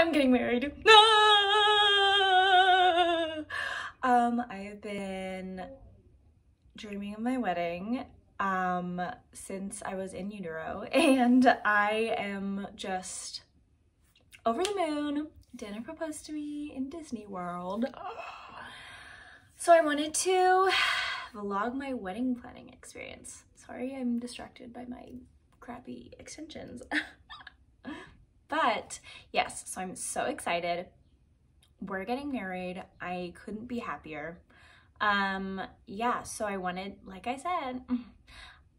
I'm getting married. I've been dreaming of my wedding since I was in utero, and I am just over the moon. Dana proposed to me in Disney World. So I wanted to vlog my wedding planning experience. Sorry, I'm distracted by my crappy extensions. But yes, so I'm so excited. We're getting married. I couldn't be happier. Yeah, so I wanted, like I said,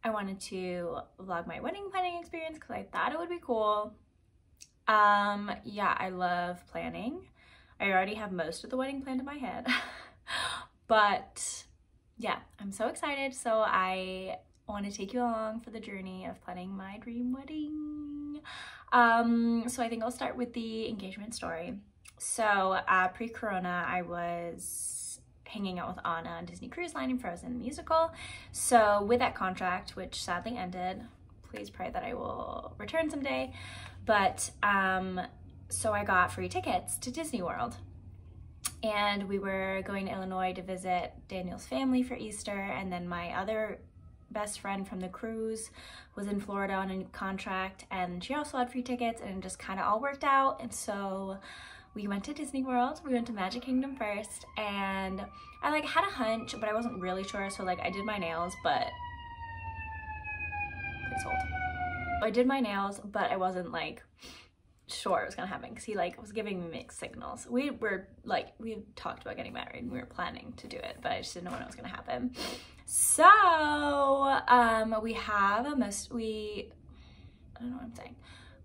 I wanted to vlog my wedding planning experience because I thought it would be cool. Yeah, I love planning. I already have most of the wedding planned in my head. But yeah, I'm so excited. So I want to take you along for the journey of planning my dream wedding. So I think I'll start with the engagement story. So pre-corona, I was hanging out with Anna on Disney Cruise Line and Frozen the musical. So with that contract, which sadly ended, please pray that I will return someday. But so I got free tickets to Disney World. And we were going to Illinois to visit Daniel's family for Easter, and then my other best friend from the cruise was in Florida on a contract, and she also had free tickets, and it just kind of all worked out. And so we went to Disney World. We went to Magic Kingdom first, and I like had a hunch, but I wasn't really sure. So like I did my nails, but please hold. I did my nails, but I wasn't like sure it was gonna happen because he like was giving me mixed signals. We had talked about getting married and we were planning to do it, but I just didn't know when it was gonna happen. So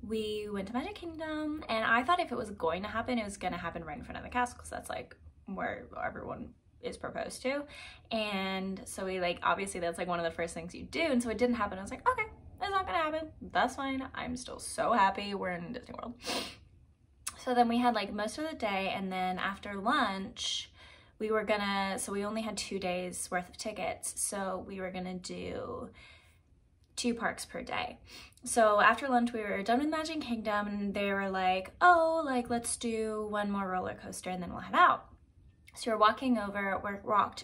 we went to Magic Kingdom, and I thought if it was going to happen, it was gonna happen right in front of the castle because that's like where everyone is proposed to. And so we like, obviously that's like one of the first things you do, and so it didn't happen. I was like, okay, it's not gonna happen, that's fine. I'm still so happy we're in Disney World. So then we had like most of the day, and then after lunch we were gonna, so we only had 2 days worth of tickets, so we were gonna do 2 parks per day. So after lunch we were done with Magic Kingdom, and they were like, oh, like let's do 1 more roller coaster and then we'll head out. So we're walked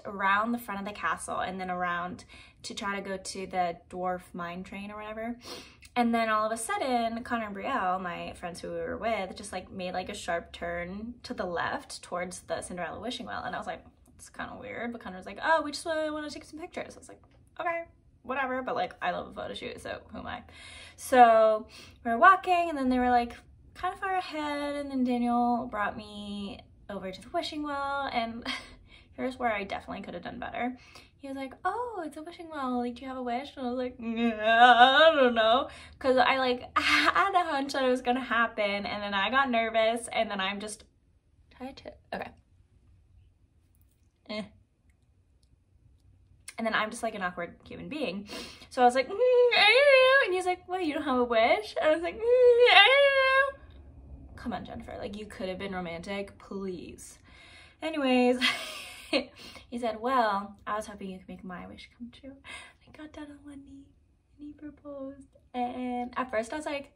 around the front of the castle and then around to try to go to the dwarf mine train or whatever. And then all of a sudden, Connor and Brielle, my friends who we were with, just like made like a sharp turn to the left towards the Cinderella wishing well. And I was like, it's kind of weird. But Connor was like, oh, we just want to take some pictures. I was like, okay, whatever. But like, I love a photo shoot, so who am I? So we were walking, and then they were like kind of far ahead. And then Daniel brought me over to the wishing well, and here's where I definitely could have done better. He was like, oh, it's a wishing well, like do you have a wish? And I was like, yeah, I don't know, because I like had a hunch that it was gonna happen, and then I got nervous, and then I'm just okay, and then I'm just like an awkward human being. So I was like, I don't know. And he's like, what, you don't have a wish? And I was like, I don't know. Come on, Jennifer, like you could have been romantic, please. Anyways, he said, well, I was hoping you could make my wish come true. I got down on one knee and he proposed. And at first I was like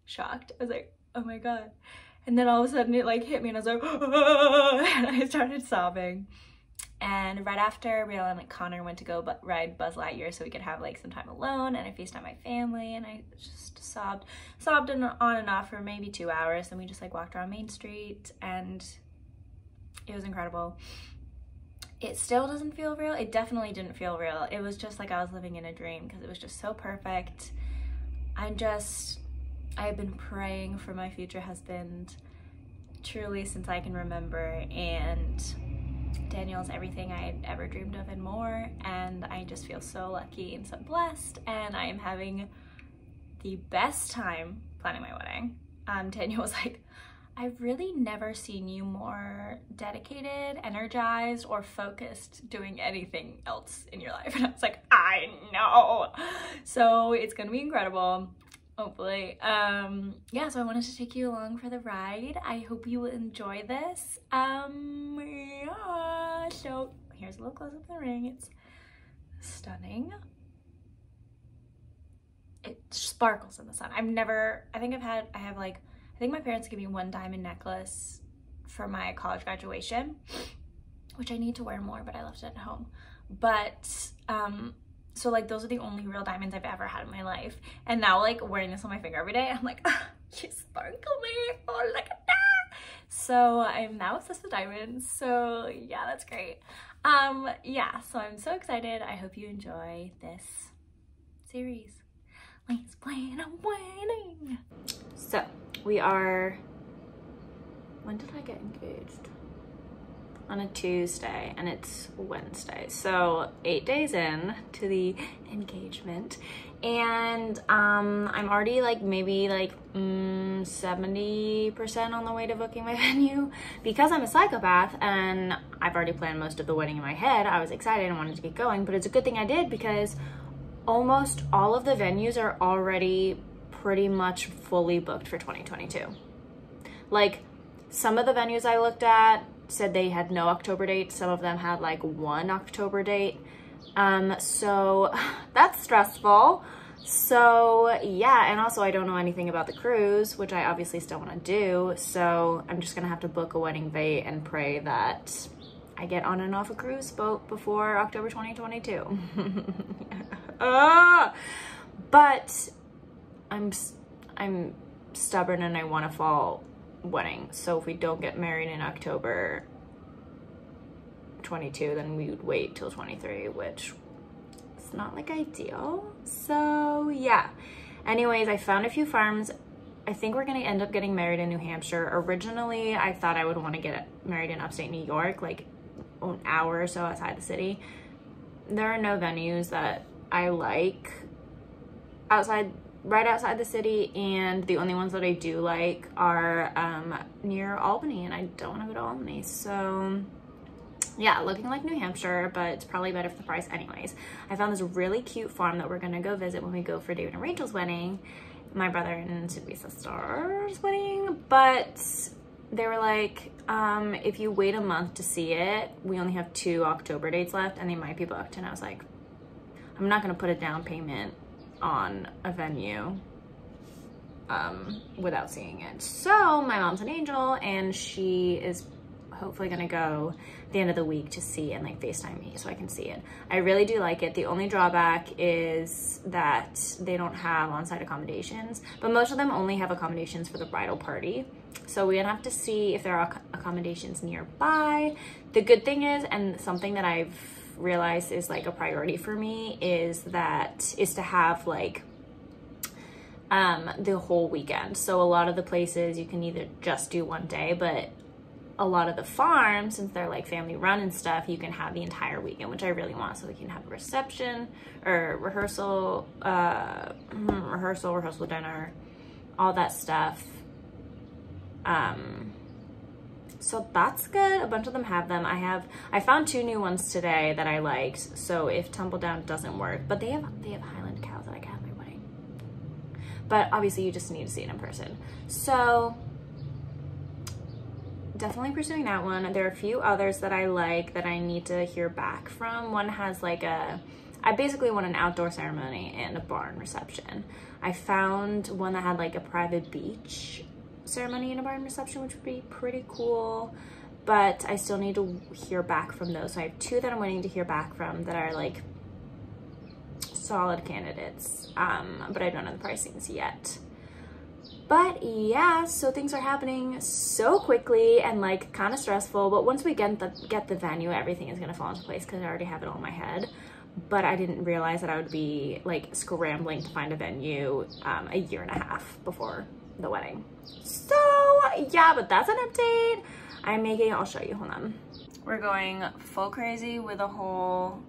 shocked. I was like, oh my God. And then all of a sudden it like hit me, and I was like, oh, and I started sobbing. And right after, Brielle and like Connor went to go ride Buzz Lightyear so we could have like some time alone, and I FaceTimed my family, and I just sobbed on and off for maybe 2 hours. Then we just like walked around Main Street, and it was incredible. It still doesn't feel real. It definitely didn't feel real. It was just like I was living in a dream because it was just so perfect. I've been praying for my future husband truly since I can remember, and Daniel's everything I had ever dreamed of and more, and I just feel so lucky and so blessed, and I am having the best time planning my wedding. Daniel was like, I've really never seen you more dedicated, energized, or focused doing anything else in your life. And I was like, I know. So it's gonna be incredible, hopefully. Yeah, so I wanted to take you along for the ride. I hope you will enjoy this. Yeah, so here's a little close up of the ring. It's stunning. It sparkles in the sun. I have like I think my parents gave me one diamond necklace for my college graduation, which I need to wear more, but I left it at home. But so like those are the only real diamonds I've ever had in my life. And now like wearing this on my finger every day, I'm like, ah, you sparkle me, oh look at that. So I'm now obsessed with diamonds. So yeah, that's great. Yeah, so I'm so excited. I hope you enjoy this series. Let's plan on wedding. So we are, when did I get engaged? On a Tuesday, and it's Wednesday, so 8 days in to the engagement, and I'm already like maybe like 70% on the way to booking my venue. Because I'm a psychopath and I've already planned most of the wedding in my head, I was excited and wanted to get going, but it's a good thing I did because almost all of the venues are already pretty much fully booked for 2022. Like, some of the venues I looked at said they had no October dates. Some of them had like one October date. So that's stressful. So yeah, and also I don't know anything about the cruise, which I obviously still want to do. So I'm just gonna have to book a wedding date and pray that I get on and off a cruise boat before October 2022. But I'm stubborn and I want a fall wedding. So if we don't get married in October 22, then we would wait till 23, which is not like ideal. So yeah. Anyways, I found a few farms. I think we're gonna end up getting married in New Hampshire. Originally, I thought I would want to get married in upstate New York, like an hour or so outside the city. There are no venues that I like right outside the city, and the only ones that I do like are near Albany, and I don't want to go to Albany. So yeah, looking like New Hampshire, but it's probably better for the price anyways. I found this really cute farm that we're gonna go visit when we go for David and Rachel's wedding, my brother and to-be sister's wedding. But they were like, if you wait a month to see it, we only have 2 October dates left and they might be booked. And I was like, I'm not gonna put a down payment on a venue without seeing it. So my mom's an angel and she is hopefully gonna go at the end of the week to see and like FaceTime me so I can see it. I really do like it. The only drawback is that they don't have on-site accommodations, but most of them only have accommodations for the bridal party. So we're gonna have to see if there are accommodations nearby. The good thing is, and something that I've realized is like a priority for me, is to have like the whole weekend. So a lot of the places you can either just do one day, but a lot of the farms, since they're like family run and stuff, you can have the entire weekend, which I really want. So we can have a reception or rehearsal dinner, all that stuff. So that's good. A bunch of them have them. I found 2 new ones today that I liked. So if Tumble Down doesn't work, but they have Highland cows that I can have at my wedding. But obviously you just need to see it in person. So definitely pursuing that one. There are a few others that I like that I need to hear back from. One has like I basically want an outdoor ceremony and a barn reception. I found one that had like a private beach ceremony and a barn reception, which would be pretty cool, but I still need to hear back from those. So I have 2 that I'm waiting to hear back from that are like solid candidates, but I don't know the pricings yet. But yeah, so things are happening so quickly and like kind of stressful, but once we get the venue, everything is gonna fall into place because I already have it all in my head. But I didn't realize that I would be like scrambling to find a venue a 1.5 years before the wedding. So yeah, but that's an update I'm making. I'll show you, hold on. We're going full crazy with a whole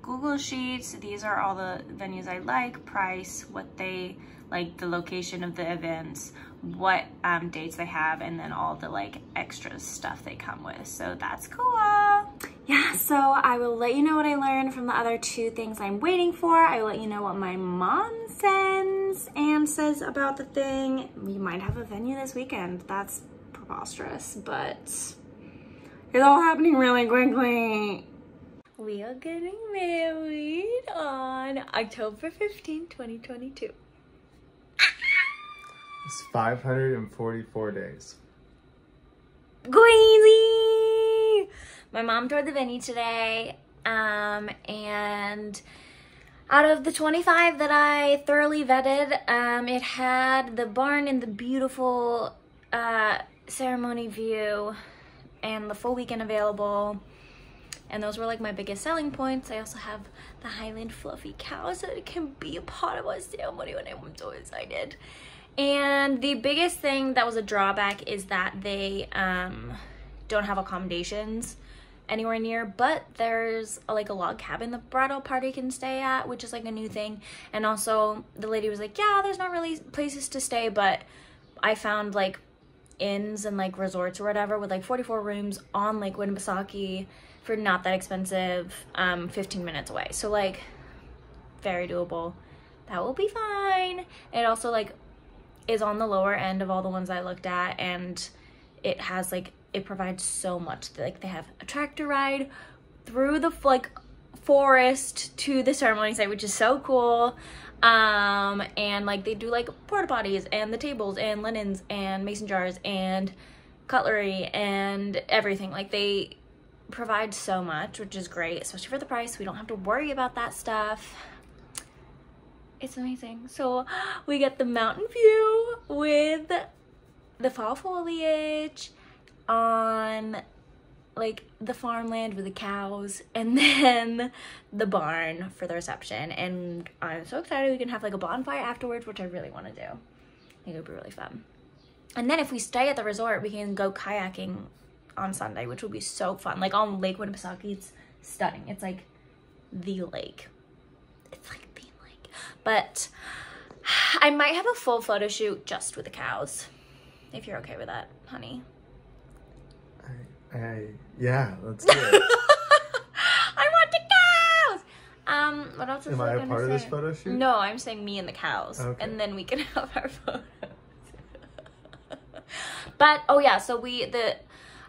Google Sheets. These are all the venues I like, price, what they like, the location of the events, what dates they have, and then all the like extra stuff they come with. So that's cool. Yeah, so I will let you know what I learned from the other 2 things I'm waiting for. I will let you know what my mom sends and says about the thing. We might have a venue this weekend. That's preposterous, but it's all happening really quickly. We are getting married on October 15, 2022. It's 544 days. Crazy! My mom toured the venue today, and out of the 25 that I thoroughly vetted, it had the barn and the beautiful ceremony view and the full weekend available. And those were like my biggest selling points. I also have the Highland fluffy cows that can be a part of our ceremony, and I'm so excited. And the biggest thing that was a drawback is that they don't have accommodations anywhere near, but there's like a log cabin the bridal party can stay at, which is like a new thing. And also the lady was like, yeah, there's not really places to stay, but I found like inns and like resorts or whatever with like 44 rooms on Lake Winnipesaukee for not that expensive, 15 minutes away. So like very doable. That will be fine. It also like is on the lower end of all the ones I looked at, and it has like, it provides so much. Like they have a tractor ride through the like forest to the ceremony site, which is so cool. And like they do like porta potties and the tables and linens and mason jars and cutlery and everything. Like they provide so much, which is great, especially for the price. We don't have to worry about that stuff. It's amazing. So we get the mountain view with the fall foliage on like the farmland with the cows, and then the barn for the reception. And I'm so excited we can have like a bonfire afterwards, which I really want to do. I think it would be really fun. And then if we stay at the resort, we can go kayaking on Sunday, which will be so fun. Like on Lake Winnipesaukee, it's stunning. It's like the lake. It's like the lake. But I might have a full photo shoot just with the cows, if you're okay with that, honey. Yeah, let's do it. I want the cows! What else is Am I a part of this photo shoot? No, I'm saying me and the cows. Okay. And then we can have our photos. But, oh yeah, so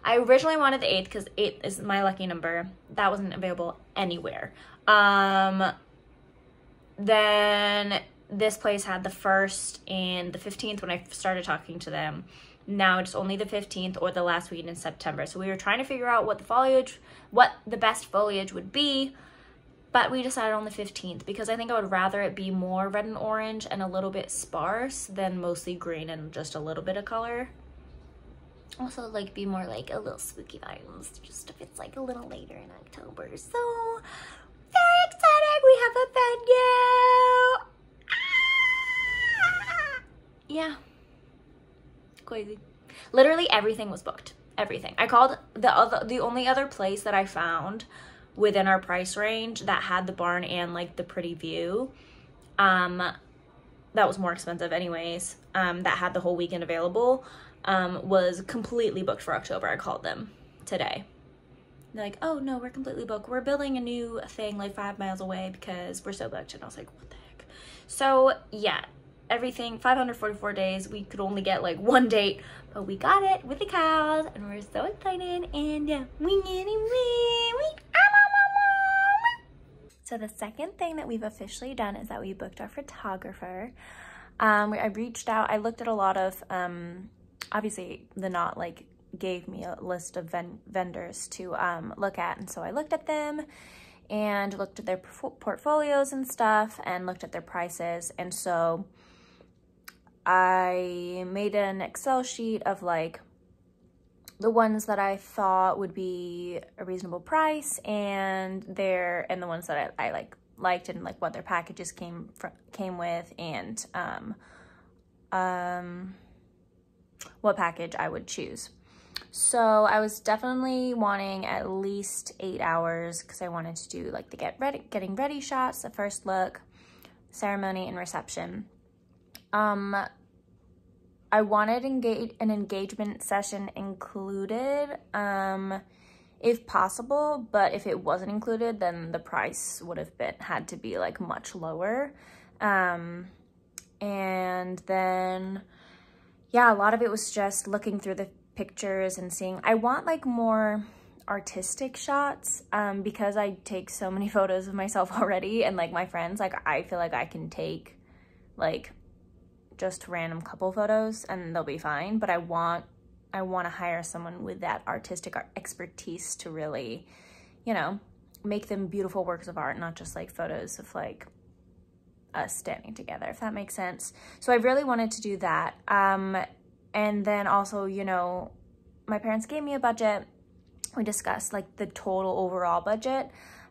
I originally wanted the 8th because 8 is my lucky number. That wasn't available anywhere. Then this place had the 1st and the 15th when I started talking to them. Now it's only the 15th or the last weekend in September. So we were trying to figure out what the best foliage would be, but we decided on the 15th because I think I would rather it be more red and orange and a little bit sparse than mostly green and just a little bit of color. Also like be more like a little spooky vibes, just if it's like a little later in October. So very excited, we have a venue. Yeah. Crazy. Literally everything was booked. Everything. I called the only other place that I found within our price range that had the barn and like the pretty view, that was more expensive anyways, that had the whole weekend available, was completely booked for October. I called them today. They're like, oh no, we're completely booked. We're building a new thing like 5 miles away because we're so booked. And I was like, what the heck? So yeah. Everything, 544 days, we could only get like one date, but we got it with the cows and we're so excited, and yeah, we get it. So the second thing that we've officially done is that we booked our photographer. I reached out, I looked at a lot of, obviously the Knot like gave me a list of vendors to look at, and so I looked at them and looked at their portfolios and stuff and looked at their prices. And so I made an Excel sheet of like the ones that I thought would be a reasonable price and the ones that I liked and like what their packages came with, and what package I would choose. So I was definitely wanting at least 8 hours because I wanted to do like the getting ready shots, the first look, ceremony, and reception. I wanted an engagement session included, if possible, but if it wasn't included, then the price would have had to be like much lower. And then, yeah, a lot of it was just looking through the pictures and seeing. I want like more artistic shots, because I take so many photos of myself already and like my friends. Like I feel like I can take like just random couple photos and they'll be fine, but I want to hire someone with that artistic expertise to really, you know, make them beautiful works of art, not just like photos of like us standing together, if that makes sense. So I really wanted to do that. And then also, you know, my parents gave me a budget. We discussed like the total overall budget.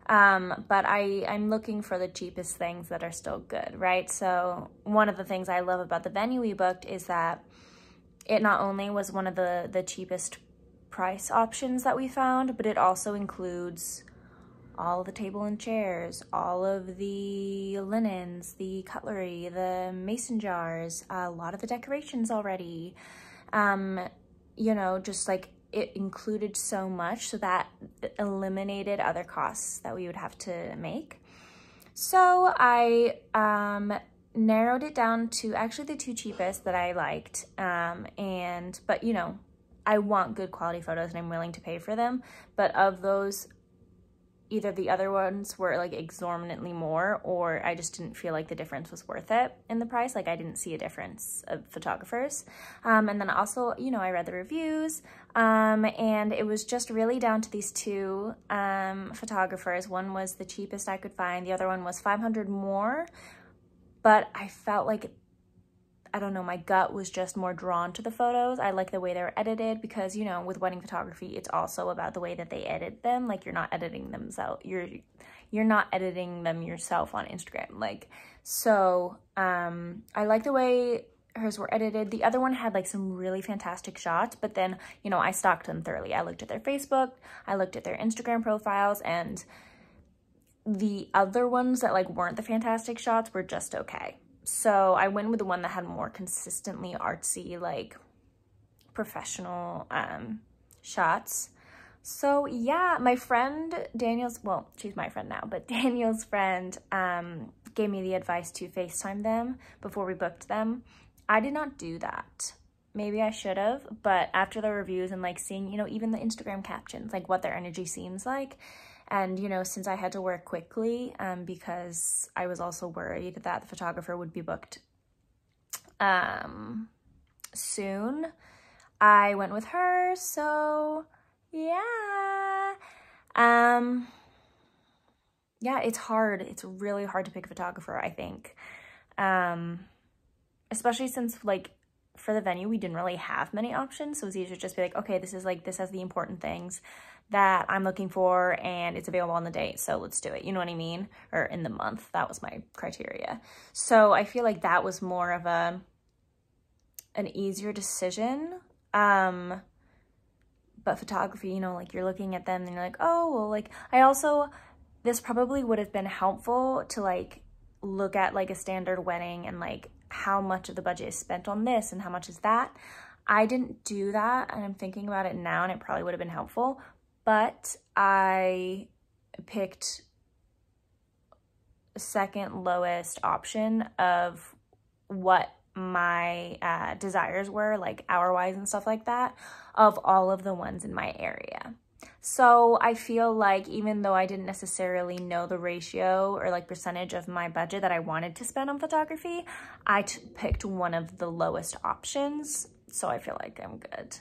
But I'm looking for the cheapest things that are still good, right? So one of the things I love about the venue we booked is that it not only was one of the cheapest price options that we found, but it also includes all of the table and chairs, all of the linens, the cutlery, the mason jars, a lot of the decorations already. You know, just like it included so much, so that eliminated other costs that we would have to make. So I narrowed it down to actually the two cheapest that I liked. But you know, I want good quality photos and I'm willing to pay for them. But of those, either the other ones were like exorbitantly more, or I just didn't feel like the difference was worth it in the price. Like I didn't see a difference of photographers. And then also, you know, I read the reviews, and it was just really down to these two photographers. One was the cheapest I could find. The other one was $500 more, but I felt like, I don't know, my gut was just more drawn to the photos. I like the way they're edited because, you know, with wedding photography, it's also about the way that they edit them. Like you're not editing themselves. You're not editing them yourself on Instagram. Like, so I like the way hers were edited. The other one had like some really fantastic shots, but then, you know, I stalked them thoroughly. I looked at their Facebook, I looked at their Instagram profiles, and the other ones that like weren't the fantastic shots were just okay. So I went with the one that had more consistently artsy, like professional shots. So yeah, my friend Daniel's, well, she's my friend now, but Daniel's friend gave me the advice to FaceTime them before we booked them. I did not do that. Maybe I should have, but after the reviews and like seeing, you know, even the Instagram captions, like what their energy seems like. And, you know, since I had to work quickly, because I was also worried that the photographer would be booked soon, I went with her. So yeah. Yeah, it's hard. It's really hard to pick a photographer, I think. Especially since like for the venue, we didn't really have many options. So it's easier to just be like, okay, this has the important things that I'm looking for and it's available on the date, so let's do it. You know what I mean? Or in the month. That was my criteria. So I feel like that was more of an easier decision. But photography, you know, like you're looking at them and you're like, oh, well, like this probably would have been helpful to like look at like a standard wedding and like how much of the budget is spent on this and how much is that. I didn't do that, and I'm thinking about it now, and it probably would have been helpful. But I picked the second lowest option of what my desires were, like hour-wise and stuff like that, of all of the ones in my area. So I feel like even though I didn't necessarily know the ratio or like percentage of my budget that I wanted to spend on photography, I picked one of the lowest options. So I feel like I'm good.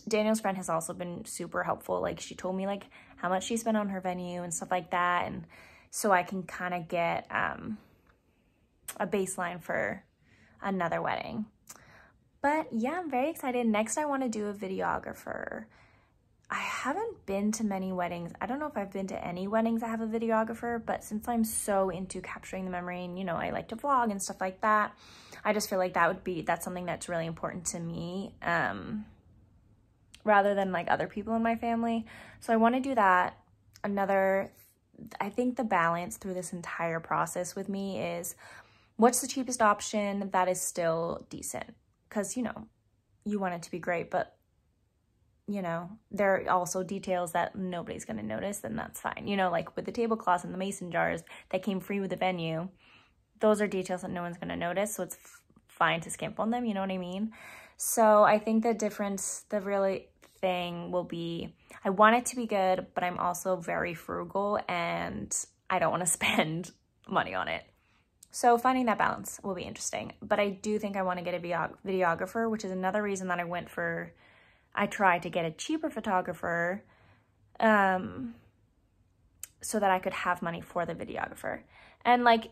Daniel's friend has also been super helpful. Like she told me like how much she spent on her venue and stuff like that. And so I can kind of get a baseline for another wedding. But yeah, I'm very excited. Next, I want to do a videographer. I haven't been to many weddings. I don't know if I've been to any weddings that have a videographer, but since I'm so into capturing the memory and, you know, I like to vlog and stuff like that, I just feel like that's something that's really important to me, rather than like other people in my family. So I want to do that. I think the balance through this entire process with me is what's the cheapest option that is still decent? Because, you know, you want it to be great, but, you know, there are also details that nobody's going to notice, and that's fine. You know, like with the tablecloths and the mason jars that came free with the venue, those are details that no one's going to notice, so it's fine to skimp on them, you know what I mean? So I think the difference, the really thing will be, I want it to be good, but I'm also very frugal, and I don't want to spend money on it. So finding that balance will be interesting. But I do think I want to get a videographer, which is another reason that I tried to get a cheaper photographer so that I could have money for the videographer. And like,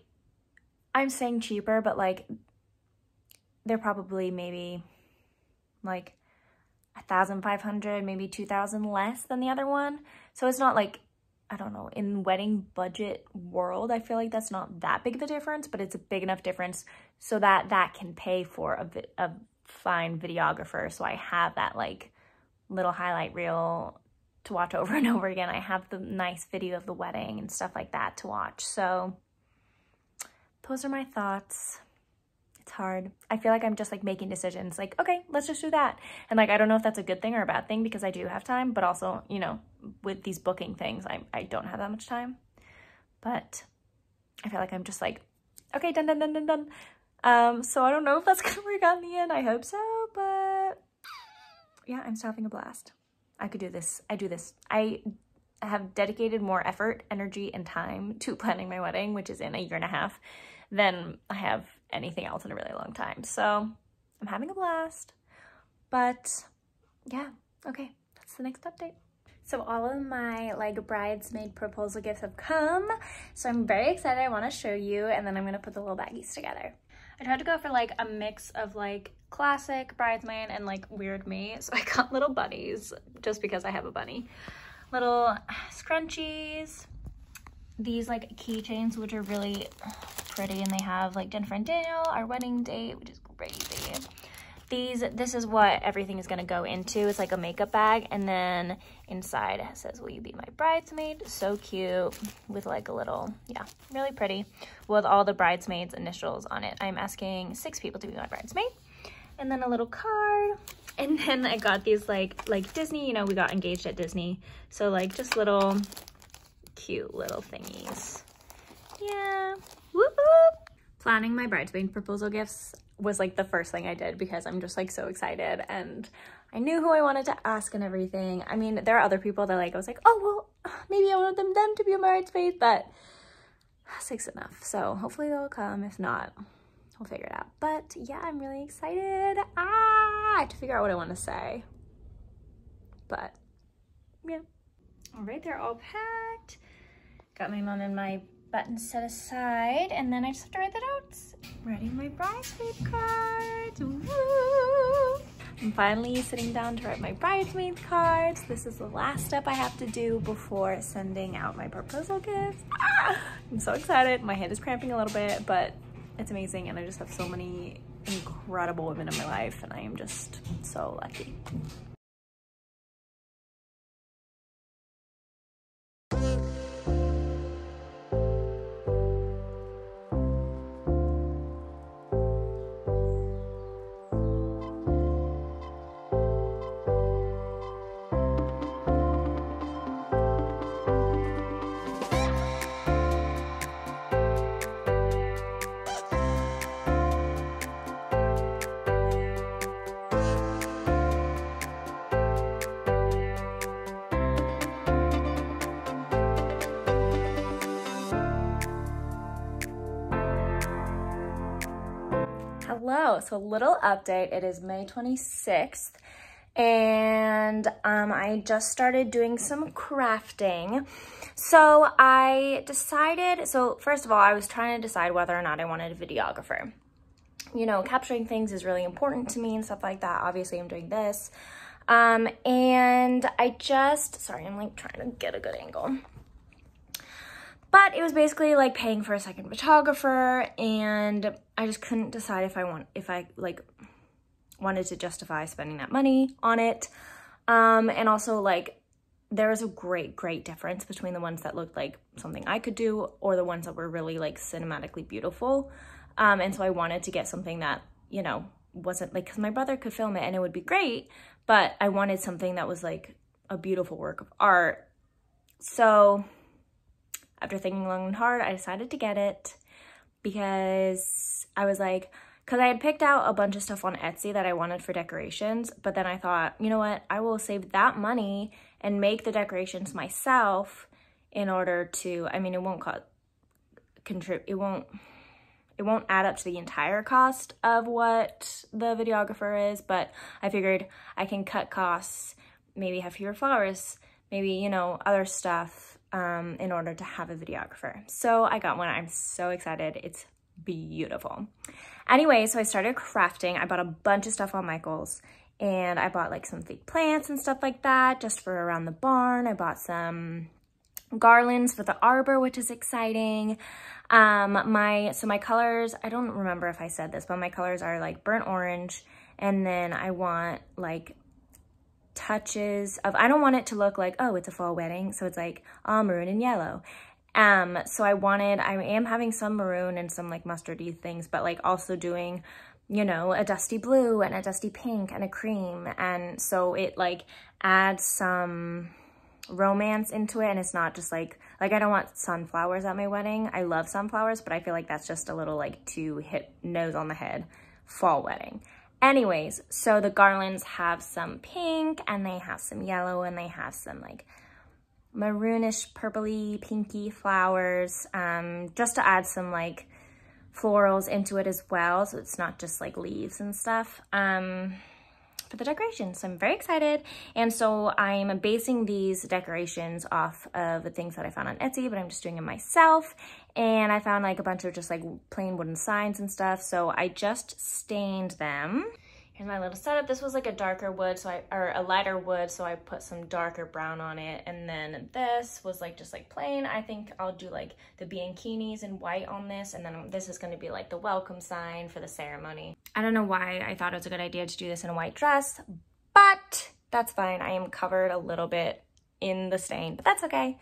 I'm saying cheaper, but like, they're probably maybe like 1,500, maybe 2,000 less than the other one. So it's not like, I don't know, in wedding budget world, I feel like that's not that big of a difference, but it's a big enough difference so that that can pay for a fine videographer. So I have that like little highlight reel to watch over and over again. I have the nice video of the wedding and stuff like that to watch. So those are my thoughts. It's hard. I feel like I'm just like making decisions like, okay, let's just do that. And like, I don't know if that's a good thing or a bad thing because I do have time, but also, you know, with these booking things, I don't have that much time. But I feel like I'm just like, okay, done. So I don't know if that's gonna work out in the end. I hope so, but yeah, I'm still having a blast. I could do this. I do this. I have dedicated more effort, energy, and time to planning my wedding, which is in 1.5 years, than I have anything else in a really long time. So I'm having a blast. But yeah, okay, that's the next update. So all of my like bridesmaid proposal gifts have come. So I'm very excited. I want to show you, and then I'm going to put the little baggies together. I tried to go for like a mix of like classic bridesmaid and like weird me. So I got little bunnies just because I have a bunny. Little scrunchies. These like keychains, which are really pretty, and they have like Jennifer and Daniel, our wedding date, which is crazy. This is what everything is gonna go into. It's like a makeup bag, and then inside it says, "Will you be my bridesmaid?" So cute, with like a little, yeah, really pretty, with all the bridesmaids' initials on it. I'm asking 6 people to be my bridesmaid. And then a little card. And then I got these like Disney, you know, we got engaged at Disney. So like just little cute little thingies. Yeah. Whoop whoop. Planning my bridesmaid proposal gifts was like the first thing I did because I'm just like so excited, and I knew who I wanted to ask and everything. I mean, there are other people that like I was like, oh well, maybe I want them to be a bridesmaid, but 6 enough. So hopefully they'll come. If not, we'll figure it out. But yeah, I'm really excited. I have to figure out what I want to say. But yeah. All right, they're all packed. Got my mom and my buttons set aside, and then I just have to write the notes. Writing my bridesmaid cards. Woo! I'm finally sitting down to write my bridesmaid cards. This is the last step I have to do before sending out my proposal gifts. I'm so excited. My hand is cramping a little bit, but it's amazing, and I just have so many incredible women in my life, and I am just so lucky. Hello, so a little update. It is May 26th, and I just started doing some crafting. So I decided, so first of all, I was trying to decide whether or not I wanted a videographer. You know, capturing things is really important to me and stuff like that. Obviously, I'm doing this. And I just, sorry, I'm like trying to get a good angle. But it was basically like paying for a second photographer, and I just couldn't decide if I wanted to justify spending that money on it. And also like there was a great difference between the ones that looked like something I could do or the ones that were really like cinematically beautiful. And so I wanted to get something that, you know, wasn't like, cause my brother could film it and it would be great, but I wanted something that was like a beautiful work of art. So after thinking long and hard, I decided to get it because I was like, because I had picked out a bunch of stuff on Etsy that I wanted for decorations, but then I thought, you know what, I will save that money and make the decorations myself in order to, I mean, it won't it won't add up to the entire cost of what the videographer is, but I figured I can cut costs, maybe have fewer flowers, maybe, you know, other stuff in order to have a videographer. So I got one. I'm so excited. It's beautiful. Anyway, so I started crafting. I bought a bunch of stuff on Michael's, and I bought like some fake plants and stuff like that just for around the barn. I bought some garlands for the arbor, which is exciting. So my colors, I don't remember if I said this, but my colors are like burnt orange, and then I want like touches of, I don't want it to look like, oh, it's a fall wedding, so it's like maroon and yellow. So I am having some maroon and some like mustardy things, but like also doing, you know, a dusty blue and a dusty pink and a cream, and so it like adds some romance into it, and it's not just like I don't want sunflowers at my wedding. I love sunflowers, but I feel like that's just a little like too hit nose on the head fall wedding. Anyways, so the garlands have some pink, and they have some yellow, and they have some like maroonish, purpley, pinky flowers, just to add some like florals into it as well, so it's not just like leaves and stuff for the decorations. So I'm very excited, and so I'm basing these decorations off of the things that I found on Etsy, but I'm just doing them myself, and I found like a bunch of just like plain wooden signs and stuff, so I just stained them. Here's my little setup. This was like a darker wood, or a lighter wood, so I put some darker brown on it. And then this was like just like plain. I think I'll do like the bianchinis in white on this, and then this is going to be like the welcome sign for the ceremony. I don't know why I thought it was a good idea to do this in a white dress, but that's fine. I am covered a little bit in the stain, but that's okay.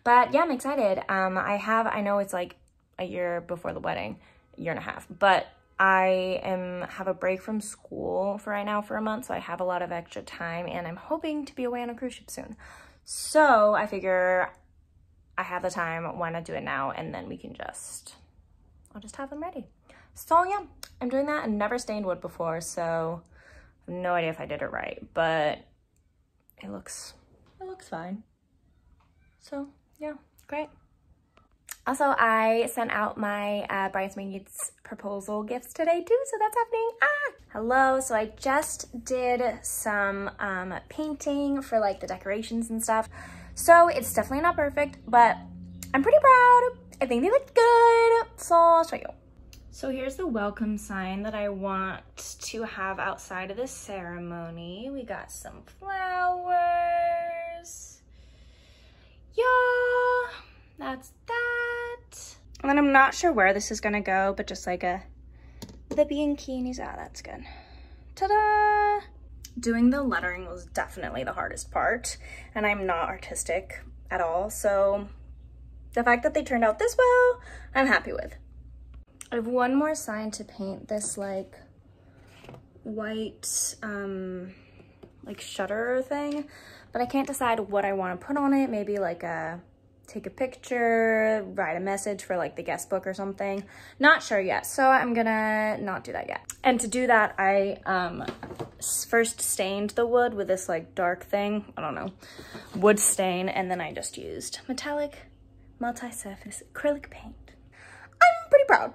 But yeah, I'm excited. I know it's like a year before the wedding, year and a half, but I have a break from school for right now for a month, so I have a lot of extra time, and I'm hoping to be away on a cruise ship soon. So I figure I have the time, why not do it now, and then we can I'll just have them ready. So yeah, I'm doing that. I've never stained wood before, so I have no idea if I did it right, but it looks fine. So yeah, great. Also, I sent out my bridesmaids proposal gifts today too, so that's happening. Hello. So I just did some painting for like the decorations and stuff. So it's definitely not perfect, but I'm pretty proud. I think they look good, so I'll show you. So here's the welcome sign that I want to have outside of the ceremony. We got some flowers. Yeah, that's that. And then I'm not sure where this is gonna go, but just like the bianchinis. That's good. Ta-da! Doing the lettering was definitely the hardest part, and I'm not artistic at all, so the fact that they turned out this well, I'm happy with. I have one more sign to paint, this like white like shutter thing, but I can't decide what I want to put on it. Maybe like take a picture, write a message for like the guest book or something. Not sure yet, so I'm gonna not do that yet. And to do that, I first stained the wood with this like dark thing, I don't know, wood stain, and then I just used metallic multi-surface acrylic paint. I'm pretty proud.